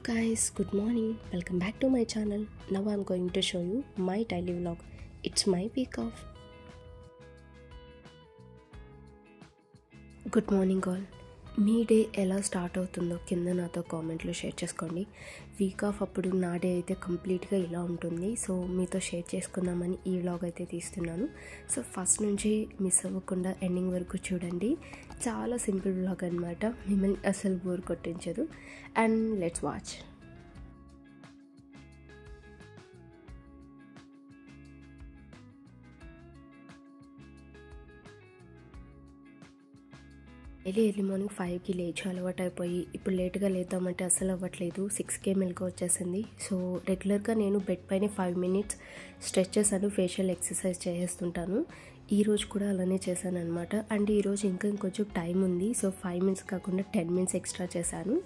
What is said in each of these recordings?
Hello guys, good morning. Welcome back to my channel. Now I'm going to show you my daily vlog. It's my week off. Good morning all. Me day ఎలా start అవుతుందో కింద నాతో కామెంట్లో share చేసుకోండి. Week off అప్పుడు నా day అయితే కంప్లీట్గా ఇలా ఉంటుంది. సో మీతో షేర్ చేసుకుందామని ఈ వ్లాగ్ అయితే తీస్తున్నాను. సో ఫస్ట్ నుంచి మిస్ అవ్వకుండా ఎండింగ్ వరకు చూడండి. చాలా సింపుల్ వ్లాగ్ అనమాట, మిమ్మల్ని అసలు బోర్ కొట్టించదు. And let's watch. Early morning 5కి లేచి అలవాటు అయిపోయి ఇప్పుడు లేట్గా లేద్దామంటే అస్సలు అవ్వట్లేదు. 6కే మెలకు వచ్చేసింది. సో రెగ్యులర్గా నేను బెడ్ పైన 5 minutes stretches and facial exercise చేస్తుంటాను. ఈరోజు కూడా అలానే చేశాను అనమాట. అండ్ ఈరోజు ఇంకొంచెం టైం ఉంది. సో 5 minutes కాకుండా 10 minutes ఎక్స్ట్రా చేశాను.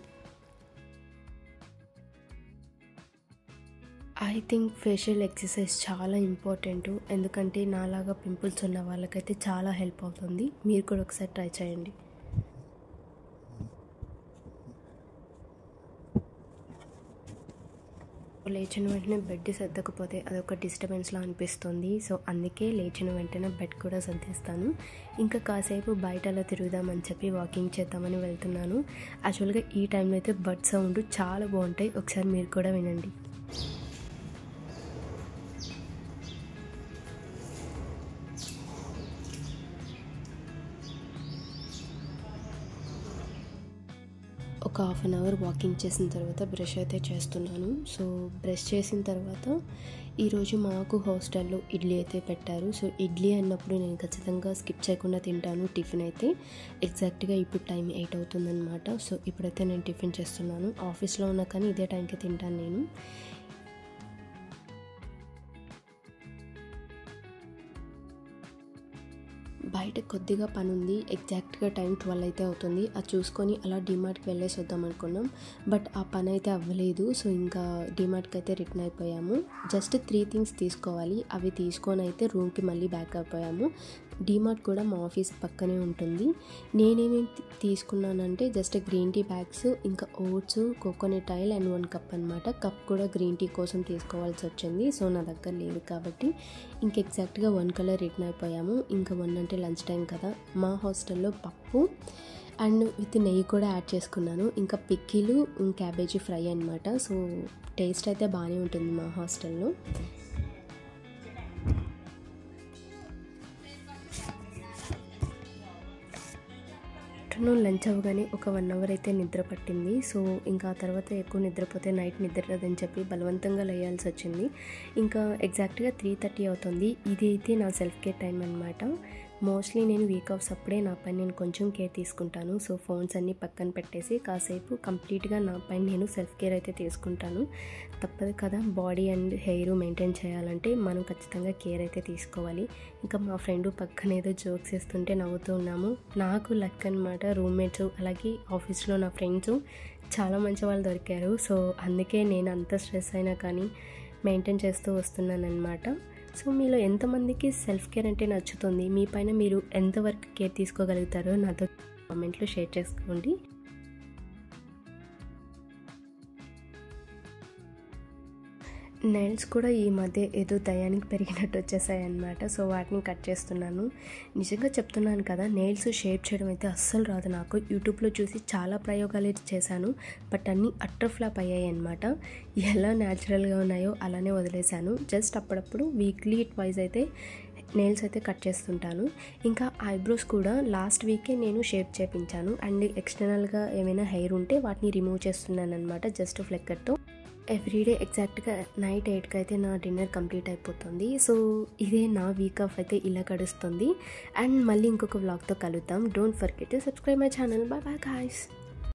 ఐ థింక్ ఫేషియల్ ఎక్సర్సైజ్ చాలా ఇంపార్టెంట్, ఎందుకంటే నాలాగా పింపుల్స్ ఉన్న వాళ్ళకైతే చాలా హెల్ప్ అవుతుంది. మీరు కూడా ఒకసారి ట్రై చేయండి. లేచిన వెంటనే బెడ్ సర్దకపోతే అదొక డిస్టర్బెన్స్లా అనిపిస్తుంది. సో అందుకే లేచిన వెంటనే బెడ్ కూడా సర్దిస్తాను. ఇంకా కాసేపు బయట అలా తిరుగుదామని చెప్పి వాకింగ్ చేద్దామని వెళ్తున్నాను. యాక్చువల్గా ఈ టైంలో అయితే బర్డ్ సౌండ్ చాలా బాగుంటాయి, ఒకసారి మీరు కూడా వినండి. ఒక 1/2 hour వాకింగ్ చేసిన తర్వాత బ్రష్ అయితే చేస్తున్నాను. సో బ్రష్ చేసిన తర్వాత ఈరోజు మాకు హాస్టల్లో ఇడ్లీ అయితే పెట్టారు. సో ఇడ్లీ అన్నప్పుడు నేను ఖచ్చితంగా స్కిప్ చేయకుండా తింటాను టిఫిన్ అయితే. ఎగ్జాక్ట్గా ఇప్పుడు టైం 8 అవుతుందన్నమాట. సో ఇప్పుడైతే నేను టిఫిన్ చేస్తున్నాను. ఆఫీస్లో ఉన్నా కానీ ఇదే టైంకి తింటాను నేను. బయట కొద్దిగా పని ఉంది. ఎగ్జాక్ట్గా టైం 12 అయితే అవుతుంది. అది చూసుకొని అలా డిమార్ట్కి వెళ్ళేసి వద్దాం అనుకున్నాం, బట్ ఆ పని అయితే అవ్వలేదు. సో ఇంకా డిమార్ట్కి అయితే రిటర్న్ అయిపోయాము. జస్ట్ 3 things తీసుకోవాలి, అవి తీసుకొని అయితే రూమ్కి మళ్ళీ బ్యాక్ అయిపోయాము. డిమార్ట్ కూడా మా ఆఫీస్ పక్కనే ఉంటుంది. నేనేమేమి తీసుకున్నానంటే జస్ట్ గ్రీన్ టీ బ్యాగ్స్, ఇంకా oats, coconut oil and 1 cup అనమాట. కప్ కూడా గ్రీన్ టీ కోసం తీసుకోవాల్సి వచ్చింది. సో నా దగ్గర లేదు కాబట్టి ఇంక ఎగ్జాక్ట్గా 1 కలర్ రిటర్న్ అయిపోయాము. ఇంకా 1 అంటే లంచ్ టైం కదా. మా హాస్టల్లో పప్పు అండ్ విత్ నెయ్యి కూడా యాడ్ చేసుకున్నాను. ఇంకా పిక్కీలు, క్యాబేజీ ఫ్రై అనమాట. సో టేస్ట్ అయితే బాగానే ఉంటుంది మా హాస్టల్లో. ఆఫ్టర్నూన్ లంచ్ అవ్వగానే ఒక 1 hour అయితే నిద్ర పట్టింది. సో ఇంకా ఆ తర్వాత ఎక్కువ నిద్రపోతే నైట్ నిద్ర రాదని చెప్పి బలవంతంగా లేయాల్సి వచ్చింది. ఇంకా ఎగ్జాక్ట్గా 3:30 అవుతుంది. ఇది అయితే నా సెల్ఫ్ కేర్ టైం అనమాట. మోస్ట్లీ నేను వీక్ ఆఫ్స్ అప్పుడే నా పైన నేను కొంచెం కేర్ తీసుకుంటాను. సో ఫోన్స్ అన్నీ పక్కన పెట్టేసి కాసేపు కంప్లీట్గా నా పైన నేను సెల్ఫ్ కేర్ అయితే తీసుకుంటాను. తప్పదు కదా, బాడీ అండ్ హెయిర్ మెయింటైన్ చేయాలంటే మనం ఖచ్చితంగా కేర్ అయితే తీసుకోవాలి. ఇంకా మా ఫ్రెండ్ పక్కన ఏదో జోక్స్ వేస్తుంటే నవ్వుతూ ఉన్నాము. నాకు లక్ అనమాట, రూమ్మేట్స్ అలాగే ఆఫీస్లో నా ఫ్రెండ్స్ చాలా మంచి వాళ్ళు దొరికారు. సో అందుకే నేను అంత స్ట్రెస్ అయినా కానీ మెయింటైన్ చేస్తూ వస్తున్నాను అనమాట. సో మీలో ఎంతమందికి సెల్ఫ్ కేర్ అంటే నచ్చుతుంది, మీ పైన మీరు ఎంతవరకు కేర్ తీసుకోగలుగుతారో నాతో కామెంట్లో షేర్ చేసుకోండి. నెయిల్స్ కూడా ఈ మధ్య ఏదో దయానికి పెరిగినట్టు వచ్చేసాయి అన్నమాట. సో వాటిని కట్ చేస్తున్నాను. నిజంగా చెప్తున్నాను కదా, నెయిల్స్ షేప్ చేయడం అయితే అస్సలు రాదు నాకు. యూట్యూబ్లో చూసి చాలా ప్రయోగాలు చేశాను, బట్ అన్నీ అట్టర్ ఫ్లాప్ అయ్యాయి అనమాట. ఎలా న్యాచురల్గా ఉన్నాయో అలానే వదిలేశాను. జస్ట్ అప్పుడప్పుడు వీక్లీ ట్వైస్ అయితే నెయిల్స్ అయితే కట్ చేస్తుంటాను. ఇంకా ఐబ్రోస్ కూడా లాస్ట్ వీకే నేను షేప్ చేయించాను. అండ్ ఎక్స్టర్నల్గా ఏమైనా హెయిర్ ఉంటే వాటిని రిమూవ్ చేస్తున్నాను అనమాట, జస్ట్ ఫ్లెక్కర్తో. ఎవ్రీడే ఎగ్జాక్ట్గా నైట్ 8కి అయితే నా డిన్నర్ కంప్లీట్ అయిపోతుంది. సో ఇదే నా వీక్ ఆఫ్ అయితే ఇలా గడుస్తుంది. అండ్ మళ్ళీ ఇంకొక వ్లాగ్తో కలుద్దాం. Don't forget to subscribe my channel. By by guys.